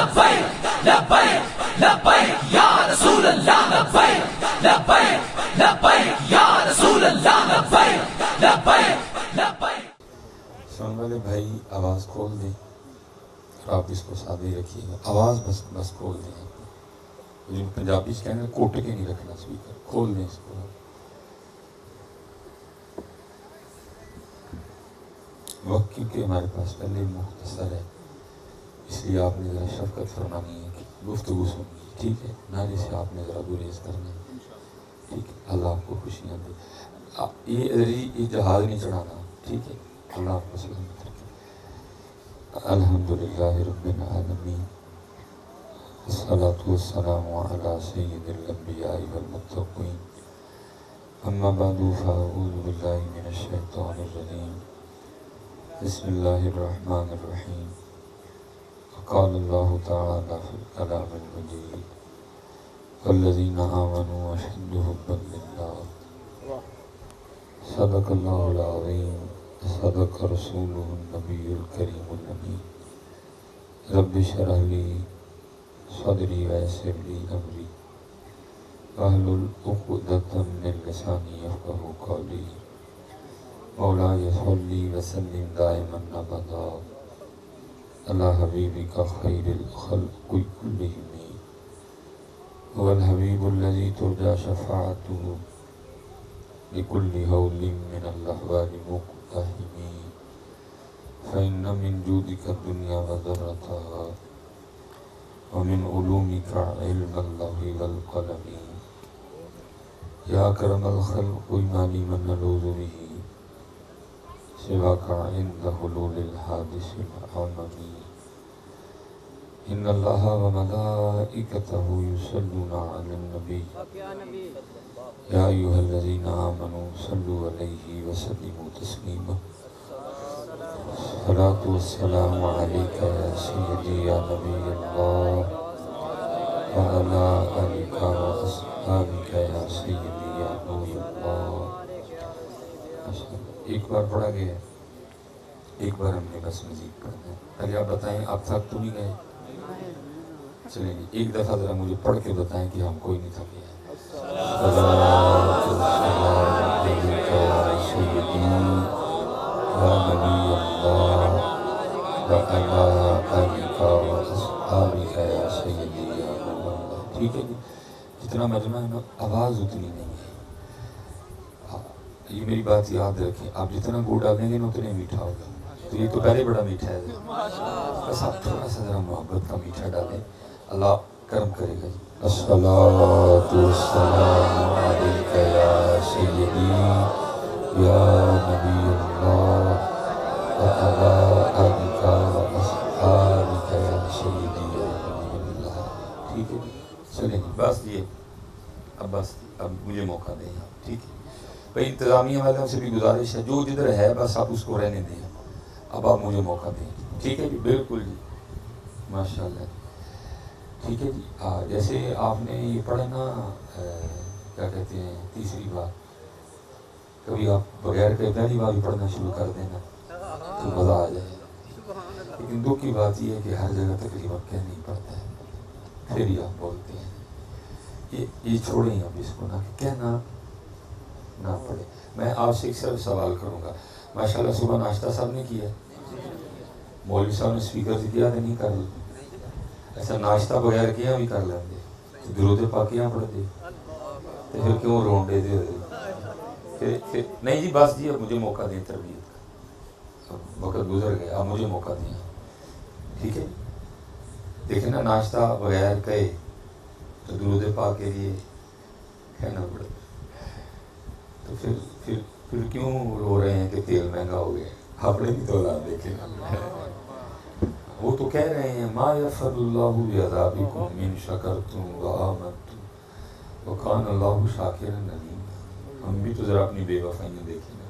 لبیک لبیک لبیک یا رسول اللہ لبیک لبیک لبیک یا رسول اللہ لبیک لبیک لبیک. سننے والے بھائی آواز کھول دیں اور آپ اس کو سادہ ہی رکھیے گا. آواز بس کھول دیں. جو پنجابی سے کہیں گے کوٹ کے نہیں رکھنا اسپیکر, کھول دیں اس کو. وقت کیونکہ ہمارے پاس پہلے مختصر ہے, اس لیے آپ نے ذرا شفقت فرمانی ہے کہ گفتگو سننی ہے, ٹھیک ہے. نعرے سے آپ نے ذرا گریز کرنا ہے, ٹھیک ہے. اللہ آپ کو خوشیاں دے. یہ جہاز نہیں چڑھانا, ٹھیک ہے. اللہ آپ کو سلامت رکھے. الحمدللہ رب العالمین والصلاة والسلام علی سید الانبیاء والمتقین. اما بعد فاعوذ باللہ من الشیطان الرجیم. بسم اللہ الرحمن الرحیم. قال اللہ تعالی فی الکلام المجید والذین آمنوا اشد حبا للہ. صدق اللہ العظیم. صدق رسولہ النبی الکریم الامین. رب اشرح لی صدری ویسر لی امری واحلل عقدۃ من لسانی یفقہوا قولی. مولاي صلی وسلم دائما ابدا علی حبیبک خیر الخلق کلہم. هو الحبیب الذی ترجى شفاعته لكل هول من الأحوال مقتحم. فإن من جودك الدنيا وذرتها ومن علومك علم اللوح والقلم. يا أكرم الخلق ما لي من نلوذ به سواك عند حلول الحادث العمم. إن الله وملائكته يصلون على النبي يا أيها الذين آمنوا صلوا عليه وسلموا تسليما. الصلاة والسلام عليك يا سيدي يا نبي الله وعلى آلك وأصحابك يا سيدي يا نور الله. ایک بار پڑھا گیا, ایک بار ہم نے بس مزید پڑھنا ہے. پہلے آپ بتائیں آپ تھک تو نہیں گئے؟ چلیں گے ایک دفعہ ذرا مجھے پڑھ کے بتائیں کہ ہم کوئی نہیں تھکے ہیں. ٹھیک ہے جی, جتنا مجمع ہے نا آواز اتنی نہیں ہے. یہ میری بات یاد رکھیں, آپ جتنا گڑ ڈالیں گے نا اتنے میٹھا ہوگا. تو یہ تو پہلے بڑا میٹھا ہے, بس آپ تھوڑا سا ذرا محبت کا میٹھا ڈالیں, اللہ کرم کرے گا جی. الصلاۃ والسلام علیک یا سیدی یا نبی اللہ وعلی آلک واصحابک یا سیدی یا نبی اللہ. ٹھیک ہے جی, چلیں جی بس یہ اب مجھے موقع دیں آپ, ٹھیک ہے بھائی. انتظامیہ والوں سے بھی گزارش ہے, جو جدھر ہے بس آپ اس کو رہنے دیں. اب آپ مجھے موقع دیں, ٹھیک ہے جی. بالکل جی, ماشاء اللہ. ٹھیک ہے جی. جیسے آپ نے یہ پڑھا نا کیا کہتے ہیں تیسری بار, کبھی آپ بغیر کہ پہلی بار بھی پڑھنا شروع کر دینا تو مزہ آ جائے. لیکن دکھ کی بات یہ ہے کہ ہر جگہ تقریباً کہہ نہیں پڑتا ہے, پھر ہی آپ بولتے ہیں. یہ چھوڑیں آپ اس کو, نہ کہنا نہ پڑے. میں آپ سے ایک صرف سوال کروں گا. ماشاءاللہ صبح ناشتہ صاحب نے کیا, مولوی صاحب نے اسپیکر سے کیا تو نہیں کر لیں. ایسا ناشتہ بغیر کیا بھی کر لیں گے, درود پاکیاں پڑھ دے تو پھر کیوں رونڈے دے پھر نہیں جی. بس جی اب مجھے موقع دیں تربیت کا, وقت گزر گیا, اب مجھے موقع دیں, ٹھیک ہے. دیکھیں نا ناشتہ بغیر کہے تو درود پاک کے لیے کہنا پڑے, تو پھر کیوں رو رہے ہیں کہ تیل مہنگا ہو گیا. آپ نے بھی تو اولاد دیکھے نا, وہ تو کہہ رہے ہیں ما یفعل اللہ بعذابکم ان شکرتم وآمنتم وکان اللہ شاکرا علیما. ہم بھی تو ذرا اپنی بے وفائیاں دیکھیں نا,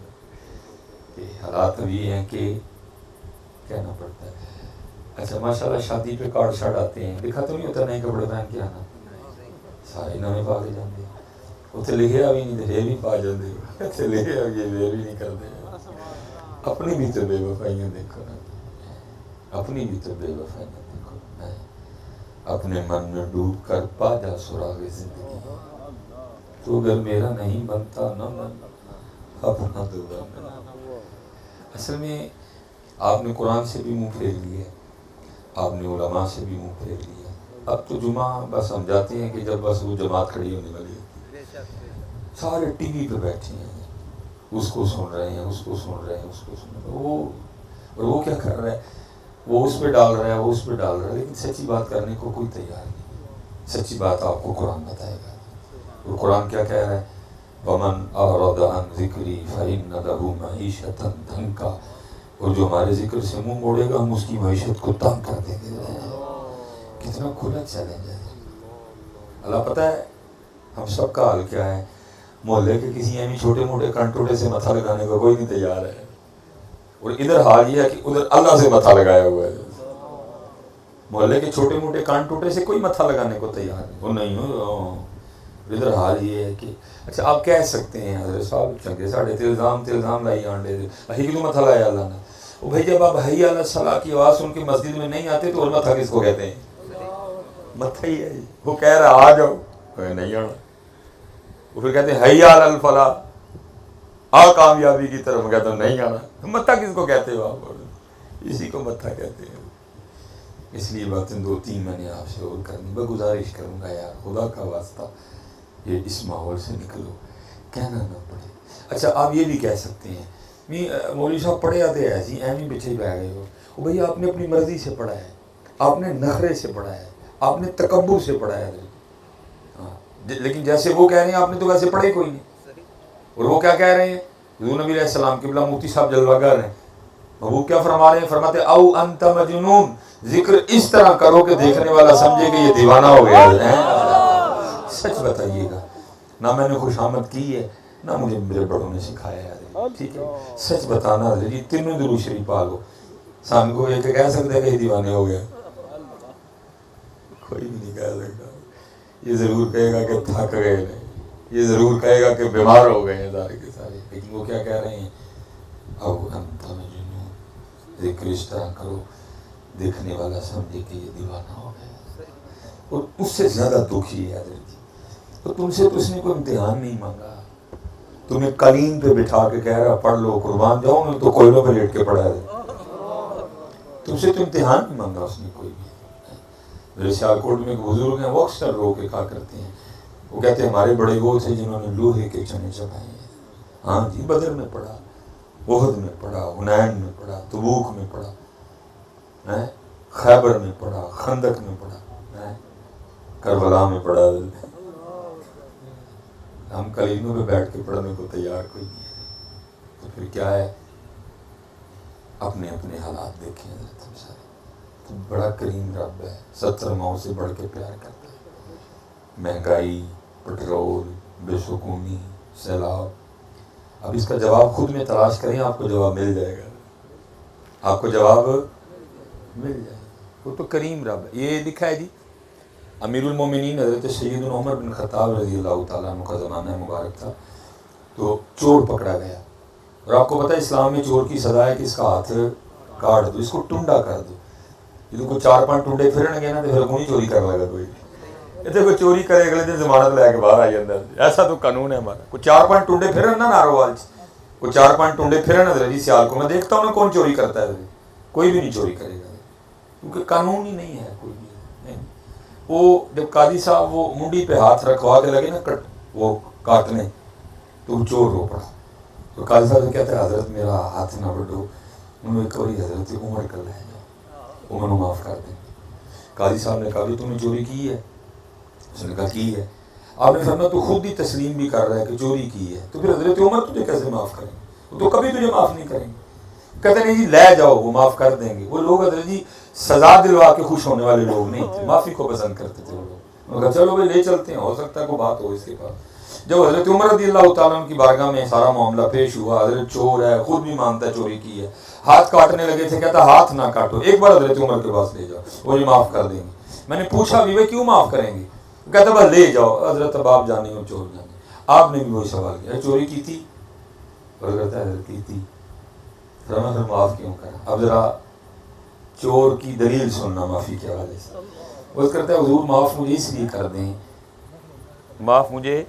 کہ حالات اب یہ ہیں کہ کہنا پڑتا ہے. اچھا ماشاءاللہ شادی پہ کارڈ شارڈ آتے ہیں, دکھا تو نہیں ہوتا نئے کپڑے پہن کے آنا, سارے نویں پا کے جاتے ہیں. اتنے لکھے بھی نہیں, یہ بھی پا جاتے, اتنے لکھے یہ بھی نہیں کرتے. اپنی بھی تو بے وفائیاں دیکھو نا, اپنی بھی تو بے وفائیاں دیکھو. اپنے من میں ڈوب کر پا جا سراغ زندگی، تو اگر میرا نہیں بنتا نہ من اپنا دعا میں۔ اصل میں آپ نے قرآن سے بھی منہ پھیر لیا، آپ نے علماء سے بھی منہ پھیر لیا، اب تو جمعہ بس ہم جاتے ہیں کہ جب بس وہ جماعت کھڑی ہونے والی ہے، سارے ٹی وی پہ بیٹھے ہیں، اس کو سن رہے ہیں، اس کو سن رہے ہیں، اس کو سن رہے ہیں، وہ کیا کر رہا ہے، وہ اس پہ ڈال رہا ہے، وہ اس پہ ڈال رہا ہے، لیکن سچی بات کرنے کو کوئی تیار نہیں۔ سچی بات آپ کو قرآن بتائے گا۔ وہ قرآن کیا کہہ رہا ہے؟ وَمَنْ أَعْرَضَ عَنْ ذِكْرِي فَإِنَّ لَهُ مَعِيشَةً ضَنْكًا، اور جو ہمارے ذکر سے منہ موڑے گا ہم اس کی معیشت کو تنگ کر دیں گے۔ کتنا کھلا چیلنج ہے اللہ پتہ ہے ہم سب کا حال کیا ہے۔ محلے کے کسی ایمی چھوٹے موٹے کنٹوٹے سے متھا لگانے کو کوئی نہیں تیار ہے، اور ادھر حال یہ ہے کہ ادھر اللہ سے متھا لگایا ہوا ہے۔ محلے کے چھوٹے موٹے کان ٹوٹے سے کوئی متھا لگانے کو تیار نہیں، وہ نہیں ہو۔ ادھر حال یہ ہے کہ اچھا آپ کہہ سکتے ہیں حضرت صاحب چنگے ساڑھے تے الزام لائی آنڈے اہی کیوں متھا لایا اللہ نے؟ وہ بھائی جب آپ حی علی الصلاۃ کی آواز سن کے مسجد میں نہیں آتے تو اور متھا کس کو کہتے ہیں؟ متھا ہی ہے جی۔ وہ کہہ رہا آ جاؤ، نہیں آنا، وہ پھر کہتے ہیں حی علی الفلاح، آ کامیابی کی طرف، کہتا ہوں نہیں آنا۔ متھا کس کو کہتے ہو آپ؟ اسی کو متھا کہتے ہیں۔ اس لیے باتیں دو تین میں نے آپ سے اور کرنی، میں گزارش کروں گا یار خدا کا واسطہ یہ اس ماحول سے نکلو، کہنا نہ پڑے۔ اچھا آپ یہ بھی کہہ سکتے ہیں مولوی صاحب پڑھے آتے ایسی ایمی پیچھے بیٹھ گئے ہو، بھئی آپ نے اپنی مرضی سے پڑھا ہے، آپ نے نخرے سے پڑھا ہے، آپ نے تکبر سے پڑھا ہے، لیکن جیسے وہ کہہ رہے ہیں آپ نے تو ویسے پڑھے کوئی نہیں۔ اور وہ کیا کہہ رہے ہیں؟ حضور نبی علیہ السلام قبلہ مفتی صاحب جلوہ گر ہیں، وہ کیا فرما رہے ہیں؟ فرماتے او انت مجنون، ذکر اس طرح کرو کہ دیکھنے والا سمجھے کہ یہ دیوانہ ہو گیا ہے۔ سچ بتائیے گا، نہ میں نے خوش آمد کی ہے نہ مجھے میرے بڑوں نے سکھایا ہے، ٹھیک ہے؟ سچ بتانا حضرت جی، تینوں درود شریف پالو، سامنے کو ایک کہہ سکتا ہے کہ یہ دیوانے ہو گئے؟ کوئی بھی نہیں کہہ سکتا۔ یہ ضرور کہے گا کہ تھک گئے ہیں، یہ ضرور کہے گا کہ بیمار ہو گئے ہیں سارے کے سارے، لیکن وہ کیا کہہ رہے ہیں؟ او انت مجنون، ذکر اس طرح کرو دیکھنے والا سمجھے کہ یہ دیوانہ ہو گیا۔ اور اس سے زیادہ دکھی ہے حضرت جی، تو تم سے تو اس نے کوئی امتحان نہیں مانگا، تمہیں قلیم پہ بٹھا کے کہہ رہا پڑھ لو، قربان جاؤ میں تو کوئلوں پہ لیٹ کے پڑھا ہے، تم سے تو امتحان نہیں مانگا اس نے کوئی بھی۔ میرے سیالکوٹ میں ایک بزرگ ہیں، وہ اکثر رو کے کہا کرتے ہیں، وہ کہتے ہیں ہمارے بڑے وہ تھے جنہوں نے لوہے کے چنے چبھائے ہیں۔ ہاں جی، بدر میں پڑھا، احد میں پڑھا، حنین میں پڑھا، تبوک میں پڑھا، خیبر میں پڑھا، خندق میں پڑھا، کربلا میں پڑھا۔ ہم کلیموں پہ بیٹھ کے پڑھنے کو تیار کوئی نہیں ہے، تو پھر کیا ہے؟ اپنے اپنے حالات دیکھیں حضرت ہم سارے، تو بڑا کریم رب ہے، 70 ماؤں سے بڑھ کے پیار کرتا ہے۔ مہنگائی، پٹرول، بے سکونی، سیلاب، اب اس کا جواب خود میں تلاش کریں، آپ کو جواب مل جائے گا، آپ کو جواب مل جائے گا۔ وہ تو کریم رب ہے۔ یہ لکھا ہے جی، امیر المومنین حضرت سیدنا عمر بن خطاب رضی اللہ تعالیٰ عنہ کا زمانہ مبارک تھا، تو چور پکڑا گیا، اور آپ کو پتہ ہے اسلام میں چور کی سزا ہے کہ اس کا ہاتھ کاٹ دو، اس کو ٹنڈا کر دو۔ یہ کوئی 4-5 ٹنڈے پھرن گے نا تو پھر کونی چوری کرنے لگا کوئی، اتنے کوئی چوری کرے اگلے دن ضمانت لے کے باہر آ جاتا ہے، ایسا تو قانون ہے ہمارا۔ کوئی 4-5 ٹنڈے پھرن نا ناروال، کوئی 4-5 ٹنڈے پھرن حضرت جی سیال کو، میں دیکھتا ہوں نا کون چوری کرتا ہے، کوئی بھی نہیں چوری کرے گا، کیونکہ قانون ہی نہیں ہے کوئی بھی۔ وہ جب قاضی صاحب وہ منڈی پہ ہاتھ رکھوا کے لگے نا وہ کاٹنے، تو وہ چور رو پڑا، تو قاضی صاحب سے کہتے ہیں حضرت میرا ہاتھ نہ بڑھو، انہوں نے کبھی حضرت عمر کر لے جاؤ، عمر معاف کر دیں۔ قاضی صاحب نے کہا تم نے چوری کی ہے؟ اس نے کہا کی ہے۔ آپ نے فرمایا تو خود ہی تسلیم بھی کر رہا ہے کہ چوری کی ہے، تو پھر حضرت عمر تجھے کیسے معاف کریں گے؟ وہ تو کبھی تجھے معاف نہیں کریں گے۔ کہتے نہیں جی لے جاؤ وہ معاف کر دیں گے۔ وہ لوگ حضرت جی سزا دلوا کے خوش ہونے والے لوگ نہیں تھے، معافی کو پسند کرتے تھے وہ لوگ۔ انہوں نے کہا چلو بھائی لے چلتے ہیں، ہو سکتا ہے کوئی بات ہو اس کے پاس۔ جب حضرت عمر رضی اللہ تعالیٰ عنہ کی بارگاہ میں سارا معاملہ پیش ہوا، حضرت چور ہے، خود بھی مانتا ہے چوری کی ہے، ہاتھ کاٹنے لگے تھے، کہتا ہاتھ نہ کاٹو، ایک بار حضرت عمر کے پاس لے جاؤ، وہ یہ معاف کر دیں گے۔ میں نے پوچھا بھی بھائی کیوں معاف کریں گے؟ کہتا بس لے جاؤ حضرت، اب آپ جانے اور چور جانے۔ آپ نے بھی وہی سوال کیا چوری کی تھی؟ اور کہتا ہے حضرت کی تھی۔ پھر معاف کیوں کرا؟ اب ذرا چور کی دلیل سننا معافی کے حوالے سے. وہ کرتا ہے حضور معاف مجھے اس لیے کر دیں، معاف مجھے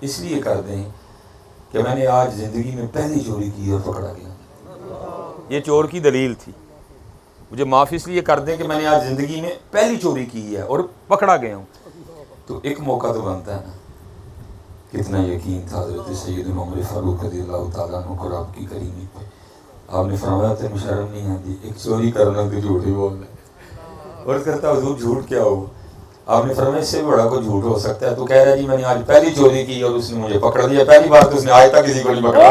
اس لیے کر دیں کہ میں نے آج زندگی میں پہلی چوری کی اور پکڑا گیا. یہ چور کی دلیل تھی. مجھے معاف اس لیے کر دیں کہ میں نے آج زندگی میں پہلی چوری کی ہے اور پکڑا گیا ہوں. تو ایک موقع تو بنتا ہے نا. کتنا یقین تھا حضرت سیدنا عمر فاروق رضی اللہ تعالیٰ عنہ کو رب کی کریمی پہ. آپ نے فرمایا تمہیں شرم نہیں آتی ایک چوری کرنا تو جھوٹ ہی بولنا. اور کرتا حضور جھوٹ کیا ہو؟ آپ نے فرمایا اس سے بڑا کوئی جھوٹ ہو سکتا ہے؟ تو کہہ رہا جی میں نے آج پہلی چوری کی اور اس نے مجھے پکڑ لیا. پہلی بار تو اس نے آج تک کسی کو نہیں پکڑا.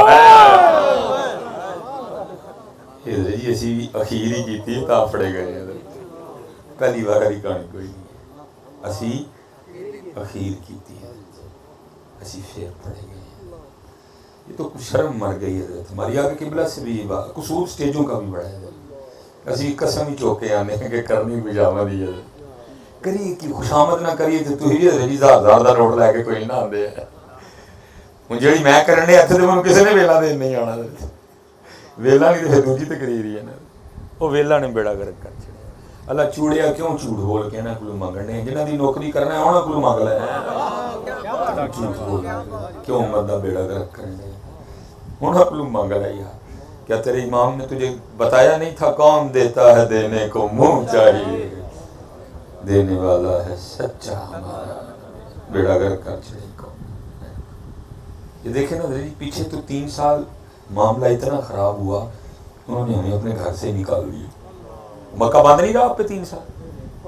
جی اسی بھی اخیر ہی کی تھی تا پڑے گئے. پہلی بار والی کہانی کوئی نہیں. اسی اخیر کی تھی اسی پھر پڑے گئے. یہ تو کچھ شرم مر گئی ہے ہماری. آگے قبلہ سے بھی قصور سٹیجوں کا بھی بڑا ہے. اسی قسم ہی چوکے آنے ہیں کہ کرنی پجامہ دی ہے کریے کی خوشامد نہ کریے تو ہی ہزار دا روڈ لے کے کوئی نہ آندے ہے. ہوں جی میں کرنے ہاتھ تو کسی نے ویلا دین نہیں آنا. ویلا نہیں تو پھر دوجی تقریر ہی ہے نا. وہ ویلا نے بیڑا گرک کر چھڑیا. اللہ چوڑیا کیوں جھوٹ بول کے انہاں کولوں منگنے جنہاں دی نوکری کرنا ہے انہاں کولوں منگ لے. جھوٹ بول کیوں امت دا بیڑا گرک کرنے انہاں کولوں منگ لے. یار کیا تیرے امام نے تجھے بتایا نہیں تھا کون دیتا ہے دینے کو منہ چاہیے دینے والا ہے سچا ہمارا بیڑا گرک کر چھڑے کو. یہ دیکھیں نا پیچھے تو 3 سال معاملہ اتنا خراب ہوا انہوں نے ہمیں اپنے گھر سے نکال دیا. مکہ بند نہیں رہا آپ پہ 3 سال.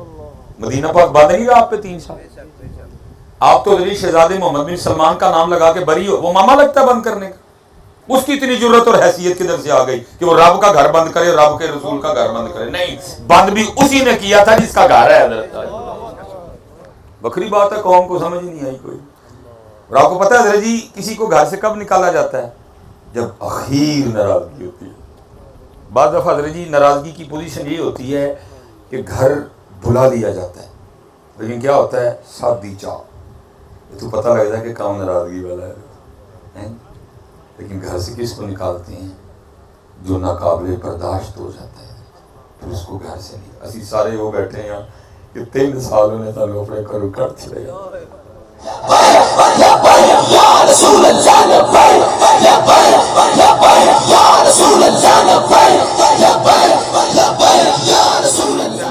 مدینہ پاک بند نہیں رہا آپ پہ 3 سال. آپ تو شہزادے محمد بن سلمان کا نام لگا کے بری ہو. وہ ماما لگتا ہے بند کرنے کا. اس کی اتنی جرت اور حیثیت کدھر سے آ گئی کہ وہ رب کا گھر بند کرے رب کے رسول کا گھر بند کرے؟ نہیں, بند بھی اسی نے کیا تھا جس کا گھر ہے. بکری بات ہے قوم کو سمجھ نہیں آئی کوئی. اور آپ کو پتہ ہے حضرت جی کسی کو گھر سے کب نکالا جاتا ہے؟ جب اخیر ناراضگی ہوتی ہے. بعض دفعہ حضرت جی ناراضگی کی پوزیشن یہ ہوتی ہے کہ گھر بلا لیا جاتا ہے لیکن کیا ہوتا ہے سادی چاہ تو پتہ لگتا ہے کہ کام ناراضگی والا ہے. لیکن گھر سے کس کو نکالتے ہیں؟ جو ناقابل برداشت ہو جاتا ہے پھر اس کو گھر سے نہیں. اسی سارے وہ بیٹھے ہیں کہ 3 سالوں نے تعلق اپنے گھروں کر چھڑے گا.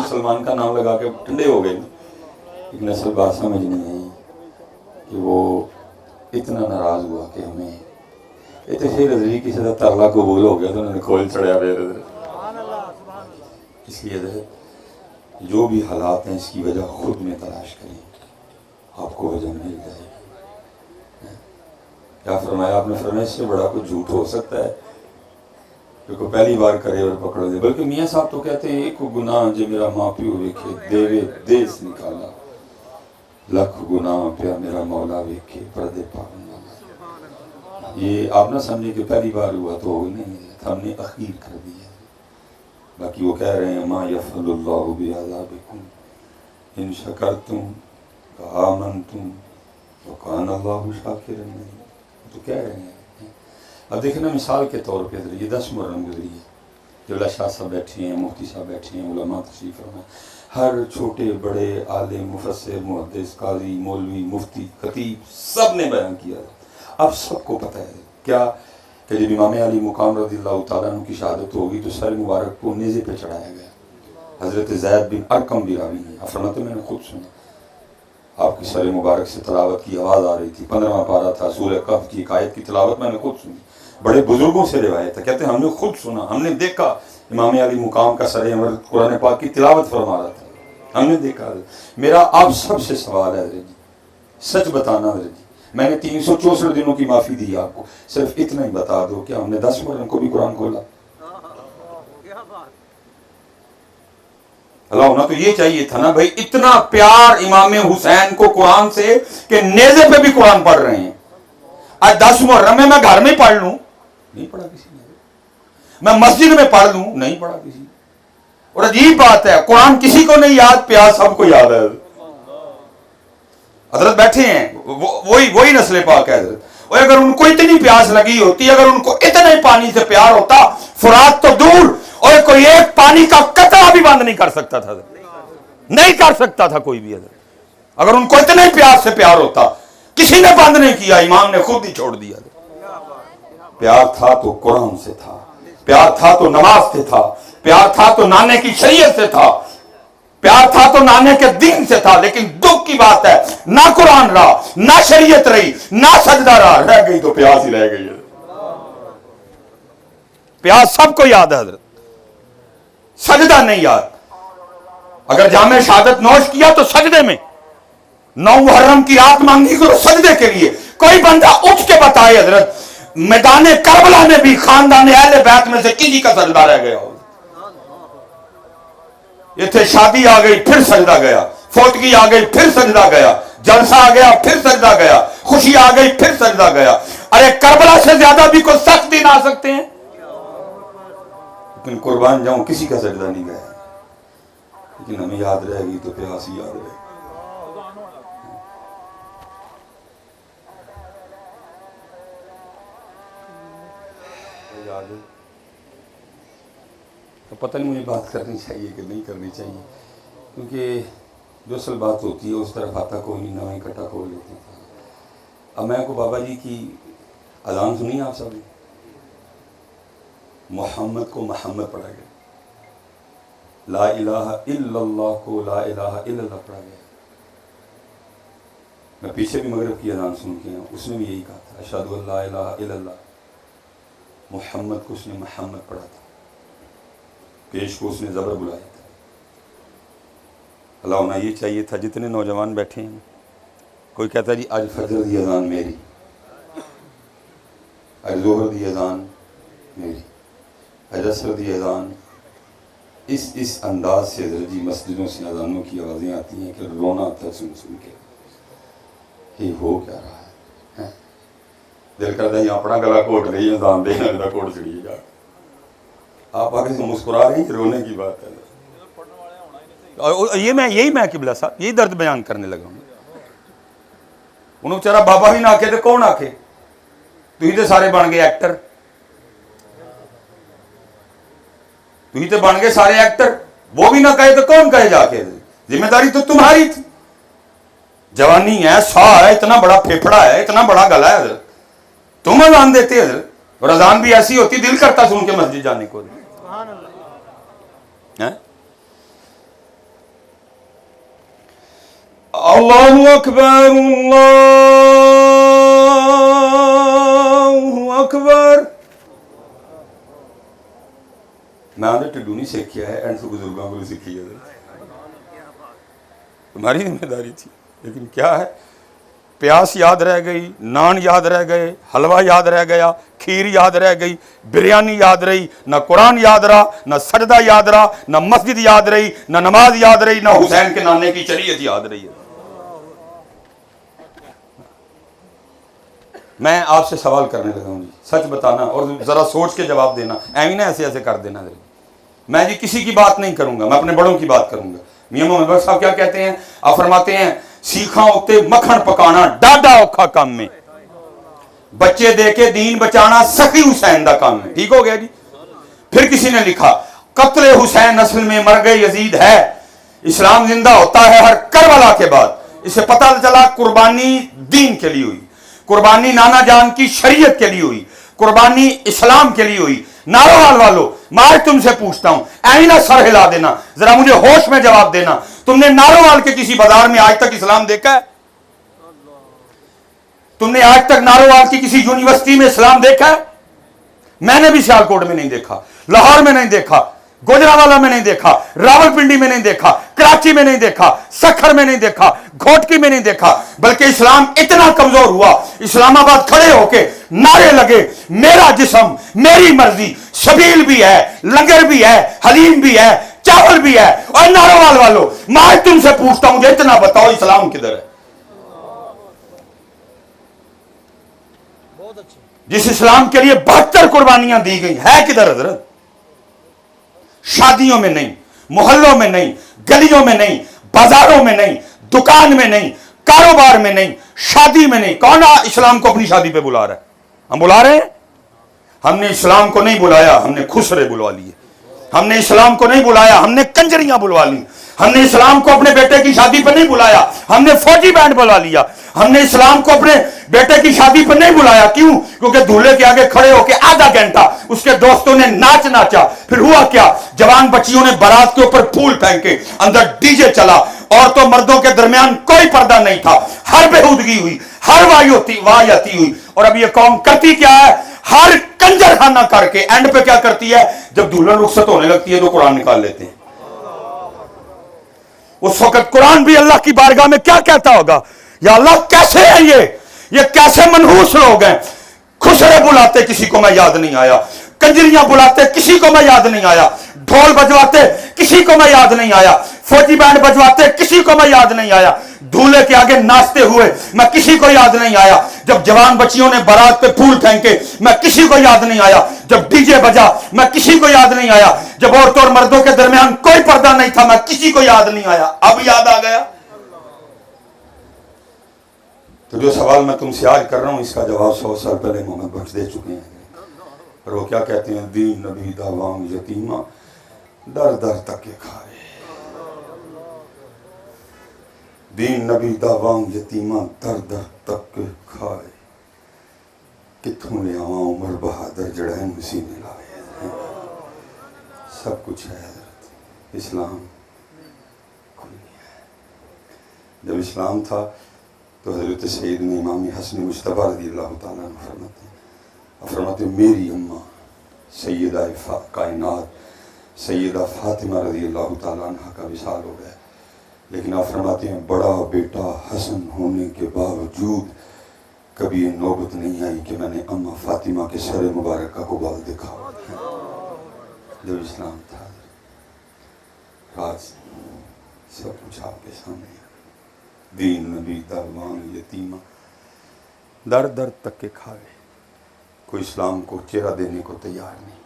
سلمان کا نام لگا کے ٹھنڈے ہو گئے. ایک نسل بات سمجھ نہیں آئی کہ وہ اتنا ناراض ہوا کہ ہمیں یہ تو پھر حضرت کسی کا ترلا قبول ہو گیا تو انہوں نے کھول چڑھیا پھر. اس لیے حضرت جو بھی حالات ہیں اس کی وجہ خود میں تلاش کریں آپ کو وجہ مل جائے. کیا فرمایا آپ نے؟ فرمایا اس سے بڑا کوئی جھوٹ ہو سکتا ہے کہ کوئی پہلی بار کرے اور پکڑ دے. بلکہ میاں صاحب تو کہتے ہیں ایک گناہ جو میرا ماں پیو ویکھے دیوے دیس نکالا لکھ گناہ پیا میرا مولا ویکھے پردے پاون والا. یہ آپ نہ سمجھے کہ پہلی بار ہوا تو ہو نہیں ہم نے اخیر کر دیا. باقی وہ کہہ رہے ہیں ما یفعل اللہ بعذابکم ان شکرتم وآمنتم وکان اللہ شاکرا. تو کہہ رہے ہیں. اب دیکھیں نا مثال کے طور پہ یہ 10 محرم گزری ہے. جولا شاہ صاحب بیٹھے ہیں مفتی صاحب بیٹھے ہیں علماء تشریف فرما ہر چھوٹے بڑے عالم مفسر محدث قاضی مولوی مفتی خطیب سب نے بیان کیا. اب سب کو پتہ ہے کیا کہ جب امام علی مقام رضی اللہ تعالیٰ عنہ کی شہادت ہوگی تو سر مبارک کو نیزے پہ چڑھایا گیا. حضرت زید بن ارقم بھی راوی ہیں. آپ فرماتے میں نے خود سنا آپ کی سر مبارک سے تلاوت کی آواز آ رہی تھی. 15واں پارہ تھا سورہ کہف کی ایک آیت کی تلاوت میں نے خود سنی. بڑے بزرگوں سے روایت ہے کہتے ہیں ہم نے خود سنا ہم نے دیکھا امام علی مقام کا سر عمر قرآن پاک کی تلاوت فرما رہا تھا. ہم نے دیکھا. میرا آپ سب سے سوال ہے حضرت جی سچ بتانا حضرت جی میں نے 364 دنوں کی معافی دی آپ کو صرف اتنا ہی بتا دو کہ ہم نے 10 محرم کو بھی قرآن کھولا؟ اللہ ہونا تو یہ چاہیے تھا نا بھائی اتنا پیار امام حسین کو قرآن سے کہ نیزے پہ بھی قرآن پڑھ رہے ہیں. آج 10 محرم میں گھر میں پڑھ لوں نہیں پڑھا کسی نے. میں مسجد میں پڑھ لوں نہیں پڑھا کسی نے. اور عجیب بات ہے قرآن کسی کو نہیں یاد پیار سب کو یاد ہے. حضرت بیٹھے ہیں وہی نسل پاک ہے حضرت. اور اگر ان کو اتنی پیاس لگی ہوتی اگر ان کو اتنے پانی سے پیار ہوتا فرات تو دور اور کوئی ایک پانی کا قطرہ بھی بند نہیں کر سکتا تھا، نہیں کر سکتا تھا کوئی بھی حضرت. اگر ان کو اتنے پیار سے پیار ہوتا، کسی نے بند نہیں کیا، امام نے خود ہی چھوڑ دیا. پیار تھا تو قرآن سے تھا، پیار تھا تو نماز سے تھا، پیار تھا تو نانے کی شریعت سے تھا، پیار تھا تو نانے کے دین سے تھا. لیکن دکھ کی بات ہے، نہ قرآن رہا، نہ شریعت رہی، نہ سجدہ رہا، رہ گئی تو پیاس ہی رہ گئی. پیاس سب کو یاد ہے حضرت، سجدہ نہیں یاد. اگر جامع شہادت نوش کیا تو سجدے میں، 9 محرم کی رات مانگی کرو سجدے کے لیے. کوئی بندہ اٹھ کے بتائے حضرت میدان کربلا میں بھی خاندان اہل بیت میں سے کسی کا سجدہ رہ گیا ہو؟ یہ تھے شادی آ گئی پھر سجدہ گیا، فوتگی آ گئی پھر سجدہ گیا، جلسہ آ گیا پھر سجدہ گیا، خوشی آ گئی پھر سجدہ گیا. ارے کربلا سے زیادہ بھی کوئی سخت دن آ سکتے ہیں، لیکن قربان جاؤں کسی کا سجدہ نہیں گیا. لیکن ہمیں یاد رہے گی تو پیاس ہی یاد رہے گی. تو پتہ نہیں مجھے بات کرنی چاہیے کہ نہیں کرنی چاہیے، کیونکہ جو اصل بات ہوتی ہے اس طرف آتا کوئی نہیں، نہ ہی کٹا کھول لیتے ہیں. اب میں کو بابا جی کی اذان سنی آپ سب نے، محمد کو محمد پڑھا گیا، لا الہ الا اللہ کو لا الہ الا اللہ پڑھا گیا. میں پیچھے بھی مغرب کی اذان سن کے ہوں، اس نے بھی یہی کہا تھا، اشہدو ان لا الہ الا اللہ. محمد کو اس نے محمد پڑھا تھا، پیش کو اس نے زبر بلایا تھا. اللہ ہونا یہ چاہیے تھا جتنے نوجوان بیٹھے ہیں، کوئی کہتا ہے جی آج فجر دی اذان میری، آج ظہر دی اذان میری، آج عصر دی اذان. اس انداز سے جی مسجدوں سے اذانوں کی آوازیں آتی ہیں کہ رونا آتا ہے سن کے. یہ ہو کیا رہا ہے؟ دل کرتا ہے اپنا گلا گھوٹ رہی ہے اذان دینا گلا گھوٹ چڑیے جا. آپ آگے سے مسکرا رہے ہیں، رونے کی بات ہے. یہی میں قبلہ صاحب یہی درد بیان کرنے لگا ہوں. انہوں بیچارہ بابا بھی نہ آکھے تو کون آکھے؟ تھی تو سارے بن گئے ایکٹر، تھی تو بن گئے سارے ایکٹر. وہ بھی نہ کہے تو کون کہے جا کے؟ ذمہ داری تو تمہاری تھی. جوانی ہے، سا ہے، اتنا بڑا پھیپھڑا ہے، اتنا بڑا گلا ہے حضرت، تم اذان دیتے حضرت. اور اذان بھی ایسی ہوتی دل کرتا سن کے مسجد جانے کو. اللہ اکبر اللہ اکبر. میں آدھے ٹڈو نہیں سیکھیا ہے، اینڈ سے بزرگوں کو سیکھی ہے. تمہاری ذمہ داری تھی. لیکن کیا ہے، پیاس یاد رہ گئی، نان یاد رہ گئے، حلوہ یاد رہ گیا، کھیر یاد رہ گئی، بریانی یاد رہی، نہ قرآن یاد رہا، نہ سجدہ یاد رہا، نہ مسجد یاد رہی، نہ نماز یاد رہی، نہ حسین کے نانے کی شریعت یاد رہی ہے. میں آپ سے سوال کرنے لگا ہوں جی، سچ بتانا اور ذرا سوچ کے جواب دینا، ایویں نہ ایسے ایسے کر دینا. میں جی کسی کی بات نہیں کروں گا، میں اپنے بڑوں کی بات کروں گا. میاں محمد بخش صاحب کیا کہتے ہیں؟ آپ فرماتے ہیں سیکھاں اتے مکھن پکانا ڈاڈا اوکھا کام میں، بچے دے کے دین بچانا سخی حسین دا کام ہے. ٹھیک ہو گیا جی. پھر کسی نے لکھا قتل حسین نسل میں مر گئے یزید ہے، اسلام زندہ ہوتا ہے ہر کربلا کے بعد. اسے پتہ چلا قربانی دین کے لیے ہوئی، قربانی نانا جان کی شریعت کے لیے ہوئی، قربانی اسلام کے لیے ہوئی. ناروال والو میں آج تم سے پوچھتا ہوں، اینا سر ہلا دینا، ذرا مجھے ہوش میں جواب دینا. تم نے ناروال کے کسی بازار میں آج تک اسلام دیکھا ہے؟ تم نے آج تک ناروال کی کسی یونیورسٹی میں اسلام دیکھا ہے؟ میں نے بھی سیالکوٹ میں نہیں دیکھا، لاہور میں نہیں دیکھا، گوجرانوالہ میں نہیں دیکھا، راول پنڈی میں نہیں دیکھا، کراچی میں نہیں دیکھا، سکھر میں نہیں دیکھا، گھوٹکی میں نہیں دیکھا. بلکہ اسلام اتنا کمزور ہوا، اسلام آباد کھڑے ہو کے نعرے لگے میرا جسم میری مرضی، شبیل بھی ہے، لنگر بھی ہے، حلیم بھی ہے، چاول بھی ہے. اور ناروال والو میں آج تم سے پوچھتا ہوں، اتنا بتاؤ اسلام کدھر ہے؟ جس اسلام کے لیے 72 قربانیاں دی گئی ہے کدھر حضرت؟ شادیوں میں نہیں، محلوں میں نہیں، گلیوں میں نہیں، بازاروں میں نہیں، دکان میں نہیں، کاروبار میں نہیں، شادی میں نہیں. کون اسلام کو اپنی شادی پہ بلا رہا ہے؟ ہم بلا رہے ہیں؟ ہم نے اسلام کو نہیں بلایا، ہم نے خسرے بلوا لیے. ہم نے اسلام کو نہیں بلایا، ہم نے کنجریاں بلوا لی. ہم نے اسلام کو اپنے بیٹے کی شادی پر نہیں بلایا، ہم نے فوجی بینڈ بلوا لیا. ہم نے اسلام کو اپنے بیٹے کی شادی پر نہیں بلایا. کیوں؟ کیونکہ دولہے کے آگے کھڑے ہو کے آدھا گھنٹہ اس کے دوستوں نے ناچ ناچا. پھر ہوا کیا؟ جوان بچیوں نے بارات کے اوپر پھول پھینکے، اندر ڈی جے چلا، عورتوں مردوں کے درمیان کوئی پردہ نہیں تھا. ہر بےہودگی ہوئی، ہر واہیاتی ہوئی. اور اب یہ قوم کرتی کیا ہے؟ ہر کنجر خانہ کر کے اینڈ پہ کیا کرتی ہے؟ جب دلہن رخصت ہونے لگتی ہے تو قرآن نکال لیتے ہیں. اس وقت قرآن بھی اللہ کی بارگاہ میں کیا کہتا ہوگا؟ یا اللہ کیسے ہیں یہ کیسے منحوس لوگ ہیں. خسرے بلاتے کسی کو میں یاد نہیں آیا، کنجریاں بلاتے کسی کو میں یاد نہیں آیا، ڈھول بجواتے کسی کو میں یاد نہیں آیا، فوجی بینڈ بجواتے کسی کو میں یاد نہیں آیا، دولہے کے آگے ناچتے ہوئے میں کسی کو یاد نہیں آیا. جب جوان بچیوں نے بارات پہ پھول پھینکے میں کسی کو یاد نہیں آیا. جب ڈی جے بجا میں کسی کو یاد نہیں آیا. جب عورتوں اور مردوں کے درمیان کوئی پردہ نہیں تھا میں کسی کو یاد نہیں آیا. اب یاد آ گیا. تو جو سوال میں تم سے آج کر رہا ہوں اس کا جواب 100 سال پہلے محمد بخش دے چکے ہیں. اور وہ کیا کہتے ہیں؟ دین نبی دعوام یتیمہ در در تک کے کھائے. دین نبی دعوام یتیمہ در در تک کے کھائے. کتھوں لے آواں عمر بہادر جڑین مسینے لائے. سب کچھ ہے حضرت، اسلام کوئی نہیں ہے. جب اسلام تھا تو حضرت سیدنا امام حسن مجتبی رضی اللہ تعالیٰ عنہ فرماتے میری اماں سیدہ کائنات سیدہ فاطمہ رضی اللہ تعالیٰ عنہ کا وصال ہو گیا. لیکن آپ فرماتے ہیں بڑا بیٹا حسن ہونے کے باوجود کبھی یہ نوبت نہیں آئی کہ میں نے اماں فاطمہ کے سر مبارکہ کو بال دیکھا. جب اسلام تھا راز سب کچھ آپ کے سامنے ہے. دین نبی دعوان یتیمہ در در تک کے کھائے. کوئی اسلام کو چہرہ دینے کو تیار نہیں،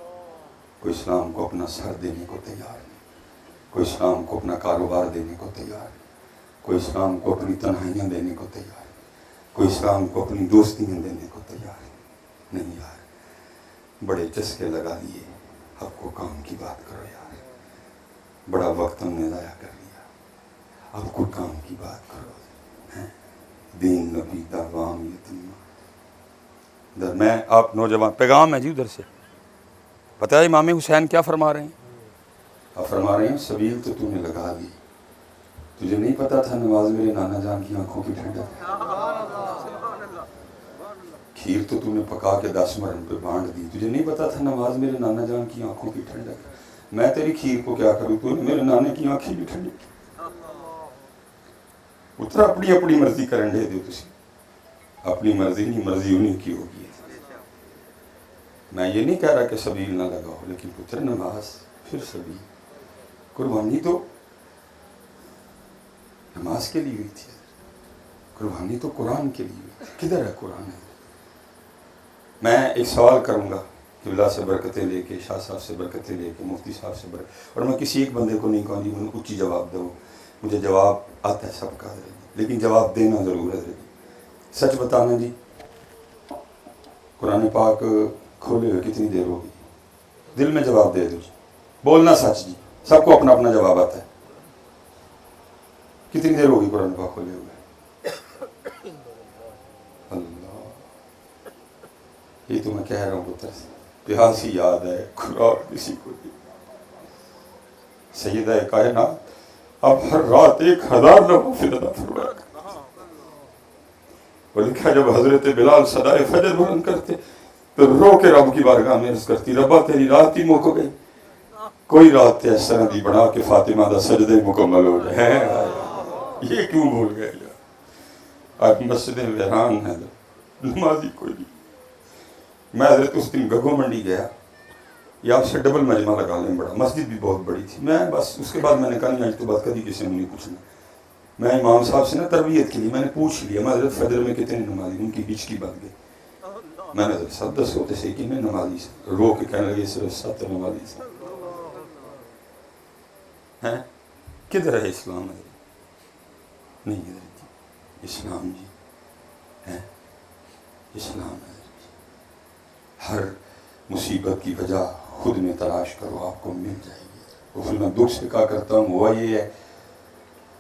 کوئی اسلام کو اپنا سر دینے کو تیار نہیں، کوئی اسلام کو اپنا کاروبار دینے کو تیار نہیں، کوئی اسلام کو اپنی تنہائیاں دینے کو تیار نہیں، کوئی اسلام کو اپنی دوستیاں دینے کو تیار نہیں. یار بڑے چسکے لگا لیے، اب کو کام کی بات کرو یار. بڑا وقت ہم نے ضائع کر لیا، اب کو کام کی بات کرو. دین نبی دعوام یتیمہ در. میں آپ نوجوان پیغام ہے جی ادھر سے. پتہ ہے امام حسین کیا فرما رہے ہیں؟ آپ فرما رہے ہیں سبیل تو تو نے لگا دی، تجھے نہیں پتا تھا نماز میرے نانا جان کی آنکھوں کی ٹھنڈک. کھیر تو تو نے پکا کے 10 مرن پہ بانٹ دی، تجھے نہیں پتا تھا نماز میرے نانا جان کی آنکھوں کی ٹھنڈک. میں تیری کھیر کو کیا کروں، تو نے میرے نانے کی آنکھیں بھی ٹھنڈی. اترا اپنی اپنی مرضی کرن دے دو تسی. اپنی مرضی نہیں، مرضی انہیں کی ہوگی. میں یہ نہیں کہہ رہا کہ سبیل نہ لگاؤ، لیکن پتر نماز پھر سبیل. قربانی تو نماز کے لیے ہوئی تھی، قربانی تو قرآن کے لیے ہوئی. کدھر ہے قرآن؟ میں ایک سوال کروں گا قبلہ سے برکتیں لے کے، شاہ صاحب سے برکتیں لے کے، مفتی صاحب سے برکت، اور میں کسی ایک بندے کو نہیں کہوں جی مجھے اونچی جواب دو. مجھے جواب آتا ہے سب کا حضرت، لیکن جواب دینا ضرور ہے حضرت. سچ بتانا جی، قرآن پاک کھولے ہوئے کتنی دیر ہوگی؟ دل میں جواب دے دو جی، بولنا سچ جی. سب کو اپنا اپنا جواب آتا ہے. کتنی دیر ہوگی قرآن پاک کھولے ہوئے؟ اللہ، یہ تو میں کہہ رہا ہوں پتر سے، پیاس ہی یاد ہے خوراک کسی کو دی. سیدہ کائنات اب ہر رات 1000 نوافل ادا فرمایا. اور لکھا جب حضرت بلال صدائے فجر بلند کرتے تو رو کے رب کی بارگاہ میں عرض کرتی ربا تیری رات ہی مک گئی، کوئی رات تے اس طرح دی بنا کہ فاطمہ دا سجدے مکمل ہو جائے. یہ کیوں بھول گئے یار؟ آج مسجدیں ویران ہیں، نمازی کوئی نہیں. میں حضرت اس دن گگو منڈی گیا، یا آپ سے ڈبل مجمع لگا لیں، بڑا مسجد بھی بہت بڑی تھی. میں بس اس کے بعد میں نے کہا نہیں آج تو بات کبھی کسی نے نہیں پوچھنا. میں امام صاحب سے نا تربیت کے لیے میں نے پوچھ لیا میں حضرت فجر میں کتنے نمازی، ان کی بیچ کی بات گئی. میں نے حضرت 7-10 ہوتے سے کہ میں نمازی سے رو کے کہنے لگے صرف 7 نمازی سے. ہیں کدھر ہے اسلام؟ ہے نہیں حضرت جی، اسلام جی ہے، اسلام ہے. ہر مصیبت کی وجہ خود میں تلاش کرو، آپ کو مل جائے گی. وہ پھر میں دکھ سے کہا کرتا ہوں ہوا یہ ہے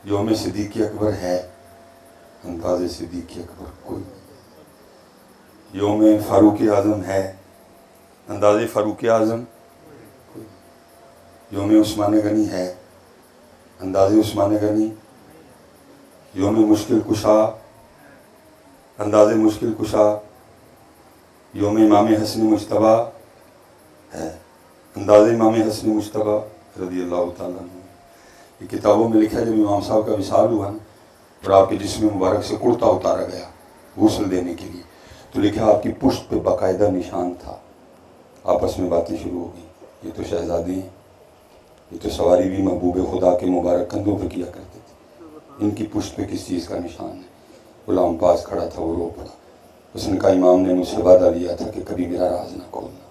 یوم صدیق اکبر ہے، انداز صدیق اکبر کوئی نہیں. یوم فاروق اعظم ہے، انداز فاروق اعظم کوئی نہیں. یوم عثمان غنی ہے، انداز عثمان غنی. یوم مشکل کشا، انداز مشکل کشا. یوم امام حسن مجتبیٰ ہے، انداز امام حسن مجتبیٰ رضی اللہ تعالیٰ عنہ. یہ کتابوں میں لکھا ہے جب امام صاحب کا وصال ہوا نا اور آپ کے جسم مبارک سے کرتا اتارا گیا غسل دینے کے لیے، تو لکھا آپ کی پشت پہ باقاعدہ نشان تھا. آپس میں باتیں شروع ہو گئی، یہ تو شہزادے ہیں، یہ تو سواری بھی محبوب خدا کے مبارک کندھوں پہ کیا کرتے تھے، ان کی پشت پہ کس چیز کا نشان ہے. غلام پاس کھڑا تھا، وہ رو پڑا. اس نے کہا امام نے مجھ سے وعدہ لیا تھا کہ کبھی میرا راز نہ کھولنا،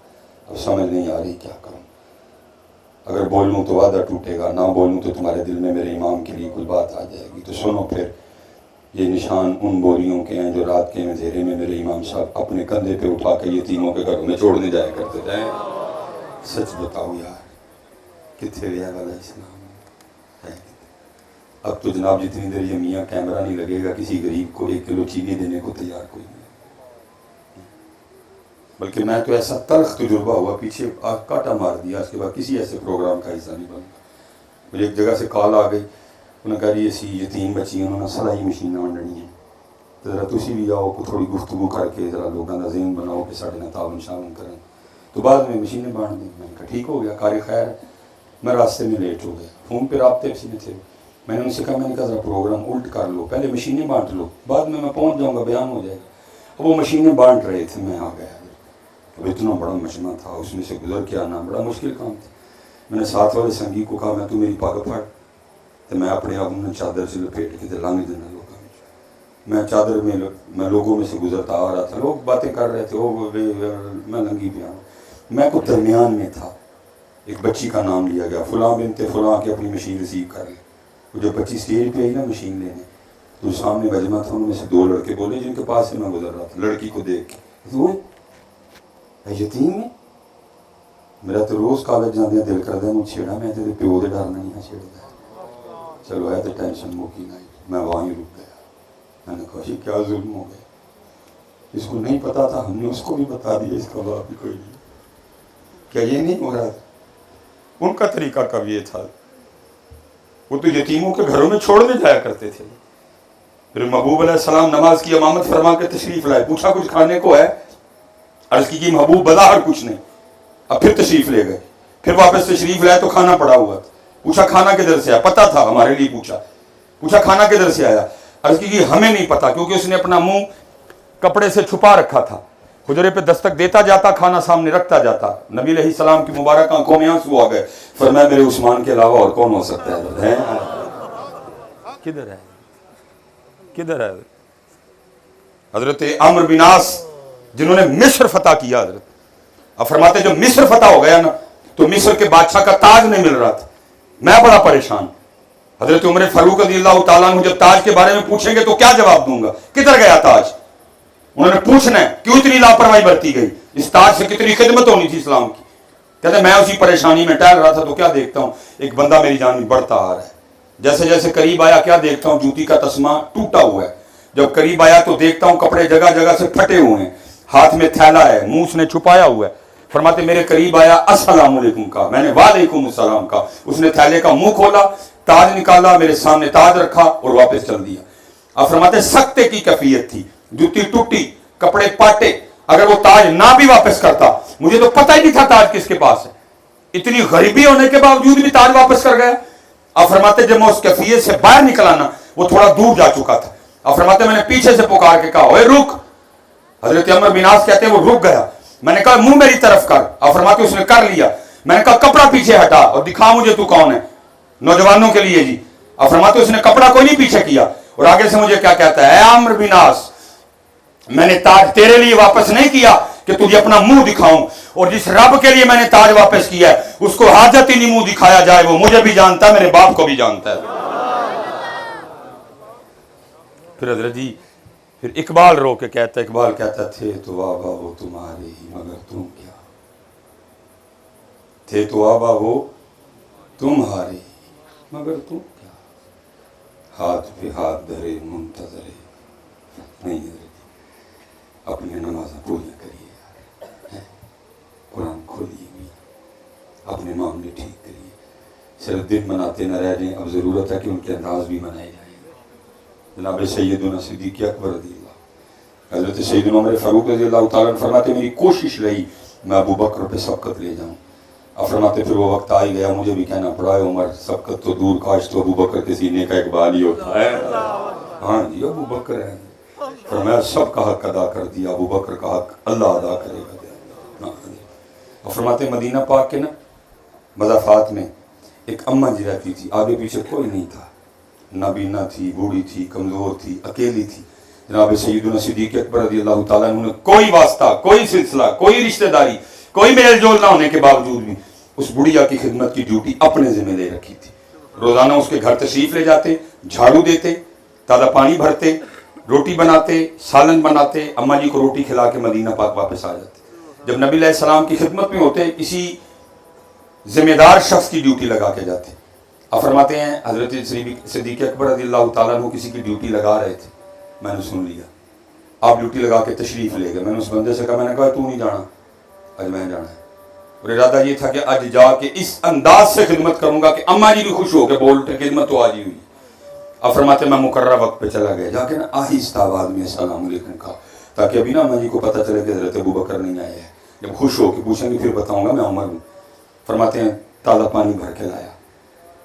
اب سمجھ نہیں آ رہی کیا کروں. اگر بولوں تو وعدہ ٹوٹے گا، نہ بولوں تو تمہارے دل میں میرے امام کے لیے کوئی بات آ جائے گی. تو سنو پھر، یہ نشان ان بوریوں کے ہیں جو رات کے اندھیرے میں میرے امام صاحب اپنے کندھے پہ اٹھا کے یتیموں کے گھروں میں چھوڑنے جایا کرتے تھے. سچ بتاؤ یار، کتنے گیا والا اسلام ہے؟ اب تو جناب جتنی دیر یہ میاں کیمرہ نہیں لگے گا کسی غریب کو 1 کلو چینی دینے کو تیار کوئی نہیں. بلکہ میں تو ایسا تلخ تجربہ ہوا، پیچھے کاٹا مار دیا، اس کے بعد کسی ایسے پروگرام کا حصہ نہیں بنتا. مجھے ایک جگہ سے کال آ گئی، انہوں نے کہا جی اسی یتیم بچی انہوں نے سلائی مشینیں ونڈنی ہیں، تو ذرا تسی بھی آؤ کو تھوڑی گفتگو کر کے ذرا لوگوں کا ذہن بناؤ کہ ساڑھے نہ تعاون شامل کریں. تو بعد میں مشینیں بانٹ دیں. میں نے کہا ٹھیک ہو گیا، کار خیر ہے. میں راستے میں لیٹ ہو گیا، فون پہ رابطے اسی میں تھے. میں نے ان سے کہا، میں نے کہا ذرا پروگرام الٹ کر لو، پہلے مشینیں بانٹ لو، بعد میں پہنچ جاؤں گا، بیان ہو جائے گا. اب وہ مشینیں بانٹ رہے تھے، میں آ گیا. اب اتنا بڑا مجمع تھا، اس میں سے گزر کے آنا بڑا مشکل کام تھا. میں نے ساتھ والے سنگی کو کہا میں تو میری پگ پھڑ، تو میں اپنے آپ نے چادر سے لپیٹ کے لانگ دینا لوگوں میں. میں چادر میں لوگوں میں سے گزرتا آ رہا تھا، لوگ باتیں کر رہے تھے، میں لنگی پہ آؤں. میں کو درمیان میں تھا. ایک بچی کا نام لیا گیا، فلاں بنت فلاں کے اپنی مشین ریسیو کر لی. وہ جو بچی اسٹیج پہ آئی نا مشین لینے، تو سامنے مجمع تھا، ان میں سے 2 لڑکے بولے جن کے پاس سے میں گزر رہا تھا. لڑکی کو دیکھ کے یتیم ہے، میرا تو روز کالج جانے دل کر دیا مجھ چھیڑا، میں تو پیو دے ڈرنا نہیں چھیڑا. چلو ہے تو ٹینشن موکی نہیں. میں وہاں ہی رک گیا. میں نے کہا کیا ظلم ہو گیا، اس کو نہیں پتا تھا، ہم نے اس کو بھی بتا دیا، اس کا باپ بھی کوئی نہیں. کیا یہ نہیں ہو رہا تھا؟ ان کا طریقہ کب یہ تھا؟ وہ تو یتیموں کے گھروں میں چھوڑنے جایا کرتے تھے. پھر محبوب علیہ السلام نماز کی امامت فرما کے تشریف لائے. پوچھا کچھ کھانے کو ہے؟ عرض کی محبوب بظاہر کچھ نہیں. اب پھر تشریف لے گئے. پھر واپس تشریف لائے تو کھانا پڑا ہوا تھا. پوچھا کھانا کدھر سے آیا؟ پتہ تھا ہمارے لیے. پوچھا کھانا کدھر سے آیا؟ عرض کی ہمیں نہیں پتا، کیونکہ اس نے اپنا منہ کپڑے سے چھپا رکھا تھا. حجرے پہ دستک دیتا جاتا، کھانا سامنے رکھتا جاتا. نبی علیہ السلام کی مبارک آنکھوں میں آنسو آ گئے. فرمایا میرے عثمان کے علاوہ اور کون ہو سکتا ہے؟ کدھر ہے؟ کدھر ہے؟ حضرت عمرو بن عاص جنہوں نے مصر فتح کیا، حضرت اب فرماتے جب مصر فتح ہو گیا نا تو مصر کے بادشاہ کا تاج نہیں مل رہا تھا. میں بڑا پریشان. حضرت عمر فاروق رضی اللہ تعالیٰ عنہ جب تاج کے بارے میں پوچھیں گے تو کیا جواب دوں گا؟ کدھر گیا تاج؟ انہوں نے پوچھنا ہے کیوں اتنی لاپرواہی برتی گئی، اس تاج سے کتنی خدمت ہونی تھی اسلام کی. کہتے میں اسی پریشانی میں ٹہل رہا تھا تو کیا دیکھتا ہوں ایک بندہ میری جانب میں بڑھتا آ رہا ہے. جیسے جیسے قریب آیا کیا دیکھتا ہوں جوتی کا تسمہ ٹوٹا ہوا ہے. جب قریب آیا تو دیکھتا ہوں کپڑے جگہ جگہ سے پھٹے ہوئے ہیں، ہاتھ میں تھیلا ہے، منہ اس نے چھپایا ہوا ہے. فرماتے میرے قریب آیا، السلام علیکم کہا. میں نے وعلیکم السلام کہا. اس نے تھیلے کا منہ کھولا، تاج نکالا، میرے سامنے تاج رکھا اور واپس چل دیا. اب فرماتے سختے کی کیفیت تھی، جوتی ٹوٹی، کپڑے پاٹے. اگر وہ تاج نہ بھی واپس کرتا، مجھے تو پتہ ہی نہیں تھا تاج کس کے پاس ہے. اتنی غریبی ہونے کے باوجود بھی تاج واپس کر گیا. اب فرماتے جب میں اس کیفیت سے باہر نکلا نا وہ تھوڑا دور جا چکا تھا. اب فرماتے میں نے پیچھے سے پکار کے کہا اوے رک. حضرت عمر بن عاص کہتے ہیں وہ رک گیا. میں نے کہا منہ میری طرف کر. اب فرماتے اس نے کر لیا. میں نے کہا کپڑا پیچھے ہٹا اور دکھا مجھے تو کون ہے، نوجوانوں کے لیے جی. اب فرماتے اس نے کپڑا کوئی نہیں پیچھے کیا اور آگے سے مجھے کیا کہتا ہے، اے عمرو بن عاص میں نے تاج تیرے لیے واپس نہیں کیا کہ تجھے اپنا منہ دکھاؤں، اور جس رب کے لیے میں نے تاج واپس کیا ہے اس کو حاجت ہی نہیں منہ دکھایا جائے، وہ مجھے بھی جانتا ہے، میرے باپ کو بھی جانتا ہے. پھر حضرت جی پھر اقبال رو کے کہتا ہے، اقبال کہتا تھے تو واہ واہ وہ تمہارے ہی مگر تم کیا. تھے تو آبا وہ تمہارے مگر تم کیا ہاتھ پہ ہاتھ دھرے منتظر نہیں حضرت اپنی نمازیں پوریاں کریے قرآن کھولیے بھی اپنے معاملے ٹھیک کریے صرف دن مناتے نہ رہ جائیں اب ضرورت ہے کہ ان کے انداز بھی منائے جائیں جناب سیدنا صدیق اکبر رضی اللہ حضرت سیدنا عمر فاروق رضی اللہ تعالیٰ فرماتے میری کوشش رہی میں ابو بکر پہ سبقت لے جاؤں اب فرماتے پھر وہ وقت آ ہی گیا مجھے بھی کہنا پڑا ہے عمر سبقت تو دور کاش تو ابو بکر کے سینے کا اقبال ہی ہوتا ہے ہاں جی ابو بکر ہے فرمایا سب کا حق ادا کر دیا ابو بکر کا حق اللہ ادا کرے گا اور فرماتے مدینہ پاک کے نا مضافات میں ایک اماں جی رہتی تھی آگے پیچھے کوئی نہیں تھا نابینا تھی بوڑھی تھی کمزور تھی اکیلی تھی جناب سیدنا صدیق اکبر رضی اللہ تعالیٰ عنہ نے کوئی واسطہ کوئی سلسلہ کوئی رشتہ داری کوئی میل جول نہ ہونے کے باوجود بھی اس بڑھیا کی خدمت کی ڈیوٹی اپنے ذمہ لے رکھی تھی روزانہ اس کے گھر تشریف لے جاتے جھاڑو دیتے تازہ پانی بھرتے روٹی بناتے سالن بناتے اماں جی کو روٹی کھلا کے مدینہ پاک واپس آ جاتے جب نبی علیہ السلام کی خدمت میں ہوتے کسی ذمہ دار شخص کی ڈیوٹی لگا کے جاتے آپ فرماتے ہیں حضرت صدیق اکبر رضی اللہ تعالیٰ عنہ کسی کی ڈیوٹی لگا رہے تھے میں نے سن لیا آپ ڈیوٹی لگا کے تشریف لے گئے میں نے اس بندے سے کہا میں نے کہا تو نہیں جانا آج میں جانا ہے اور ارادہ یہ تھا کہ آج جا کے اس انداز سے خدمت کروں گا کہ اماں جی بھی خوش ہو کے بولتے خدمت تو آج ہی ہوئی آپ فرماتے میں مقررہ وقت پہ چلا گیا جا کے نا آہستہ آواز میں السلام علیکم کہا تاکہ ابھی نا اماں جی کو پتہ چلے کہ حضرت ابو بکر نہیں آئے ہیں جب خوش ہو کے پوچھیں گے پھر بتاؤں گا میں عمر ہوں فرماتے ہیں تازہ پانی بھر کے لایا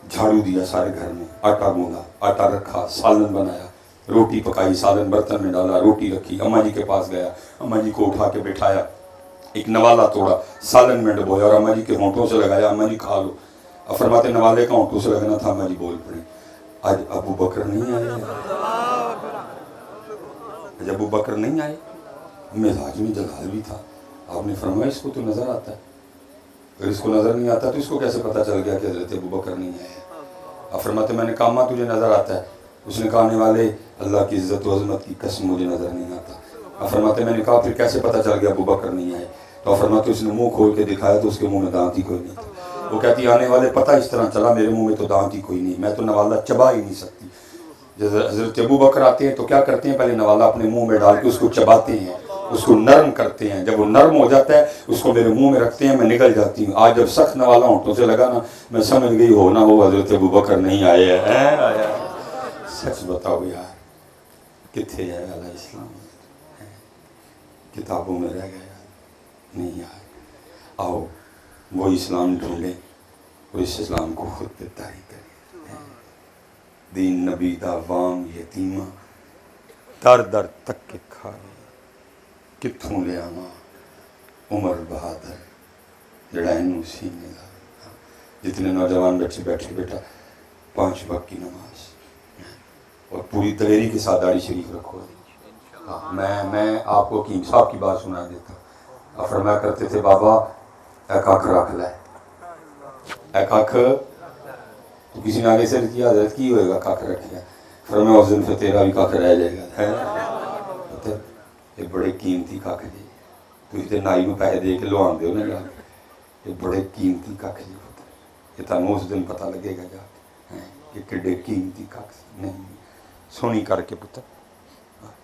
جھاڑو دیا سارے گھر میں آٹا گوندا آٹا رکھا سالن بنایا روٹی پکائی سالن برتن میں ڈالا روٹی رکھی اماں جی کے پاس گیا اماں جی کو اٹھا کے بٹھایا ایک نوالا توڑا سالن میں ڈبویا اور اماں جی کے ہونٹوں سے لگایا اماں جی کھا لو اب فرماتے نوالے کا ہونٹوں سے لگنا تھا اماں جی بول پڑے آج ابو بکر نہیں آئے آج ابو بکر نہیں آئے مزاج میں جلال بھی تھا آپ نے فرمایا اس کو تو نظر آتا ہے اگر اس کو نظر نہیں آتا تو اس کو کیسے پتا چل گیا کہ حضرت ابو بکر نہیں آئے اب فرماتے میں نے کہا ماں تجھے نظر آتا ہے اس نے کہا آنے والے اللہ کی عزت و عظمت کی قسم مجھے نظر نہیں آتا اب فرماتے میں نے کہا پھر کیسے پتا چل گیا ابو بکر نہیں آئے تو فرماتے اس نے منہ کھول کے دکھایا تو اس کے منہ میں دانت ہی کوئی نہیں تھا وہ کہتی آنے والے پتہ اس طرح چلا میرے منہ میں تو دانت ہی کوئی نہیں میں تو نوالا چبا ہی نہیں سکتی جب حضرت ابو بکر آتے ہیں تو کیا کرتے ہیں پہلے نوالا اپنے منہ میں ڈال کے اس کو چباتے ہیں اس کو نرم کرتے ہیں جب وہ نرم ہو جاتا ہے اس کو میرے منہ میں رکھتے ہیں میں نگل جاتی ہوں آج جب سخت نوالا ہونٹوں سے لگا نا میں سمجھ گئی ہو نہ ہو حضرت ابو بکر نہیں آئے ہیں سچ بتاؤ یار کتنے ہے علیہ اسلام کتابوں میں رہ گیا نہیں آئے آؤ وہ اسلام ڈھونڈے وہ اس اسلام کو خود پہ طاری کرے دین نبی دا وام یتیمہ در در تک کے کھائے کتھوں لے آما عمر بہادر جڑائنوں سینے دا جتنے نوجوان بچے بیٹھے بیٹھا 5 وقت کی نماز اور پوری دلیری کے ساتھ داڑھی شریف رکھو میں آپ کو حکیم صاحب کی بات سنا دیتا آپ فرمایا کرتے تھے بابا اے کاکھ رکھ لائے اے کاکھ تو کسی نے آگے سے کیا حضرت کی ہوئے گا کاکھ رکھیا فرمایا اس دن پھر تیرا بھی کاکھ رہ جائے گا یہ بڑے قیمتی کاکھ جی تو اسے نائی میں پیسے دے کے لو آن دے انہیں یہ بڑے قیمتی کاکھ جی پتر یہ تنوں اس دن پتہ لگے گا جا کہ کڈے قیمتی کاکھ نہیں سونی کر کے پتر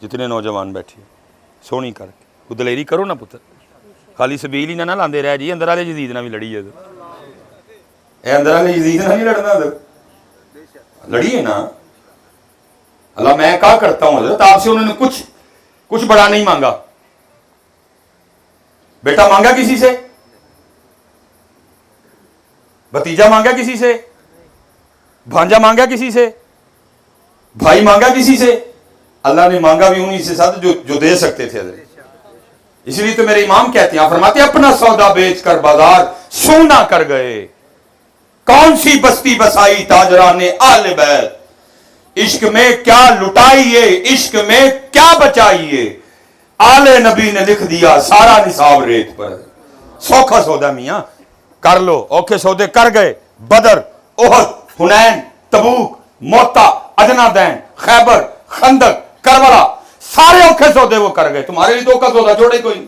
جتنے نوجوان بیٹھے سونی کر کے وہ دلیری کرو نا پتر خالی سبیل ہی نہ لاندے رہ جی اندر والے یزید نہ بھی لڑی ہے اے اندر والے یزید نہ نہیں لڑنا لڑی ہے نا اللہ میں کیا کرتا ہوں حضرت آپ سے انہوں نے کچھ بڑا نہیں مانگا بیٹا مانگا کسی سے بھتیجا مانگا کسی سے بھانجا مانگا کسی سے بھائی مانگا کسی سے اللہ نے مانگا بھی انہی سے ساتھ جو دے سکتے تھے حضرت اس لیے تو میرے امام کہتے ہیں فرماتے اپنا سودا بیچ کر بازار سونا کر گئے کون سی بستی بسائی تاجران اہل بیت عشق میں کیا لٹائیے عشق میں کیا بچائیے آل نبی نے لکھ دیا سارا نصاب ریت پر سوکھا سودا میاں کر لو اوکھے سودے کر گئے بدر احد حنین تبوک موتا ادنا دین خیبر خندق کربلا سارے اوکھے سودے وہ کر گئے تمہارے لیے تو کا سودا چھوڑے کوئی نہیں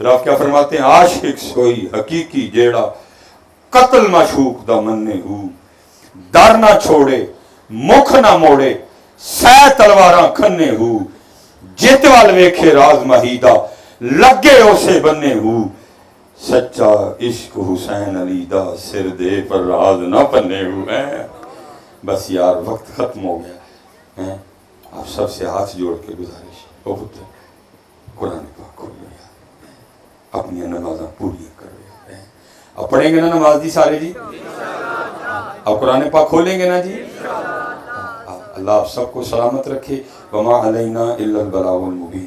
پھر آپ کیا فرماتے ہیں؟ عاشق سوئی حقیقی جیڑا قتل معشوق دا مننے ہو، در نہ چھوڑے مکھ نہ موڑے سہ تلواراں کھنے ہو، جت وال ویکھے راز مہیدہ لگے اسے بننے ہو، سچا عشق حسین علی دا سر دے پر راز نہ پنے ہو۔ بس یار وقت ختم ہو گیا، آپ سب سے ہاتھ جوڑ کے گزارش، او پتر قرآن پاک کھولو یار، اپنی نمازاں پوری کرو۔ اب پڑھیں گے نا نماز دی سارے جی؟ اب قرآن پاک کھولیں گے نا جی؟ اللہ آپ سب کو سلامت رکھے۔ وما علینا الا البلاغ المبین۔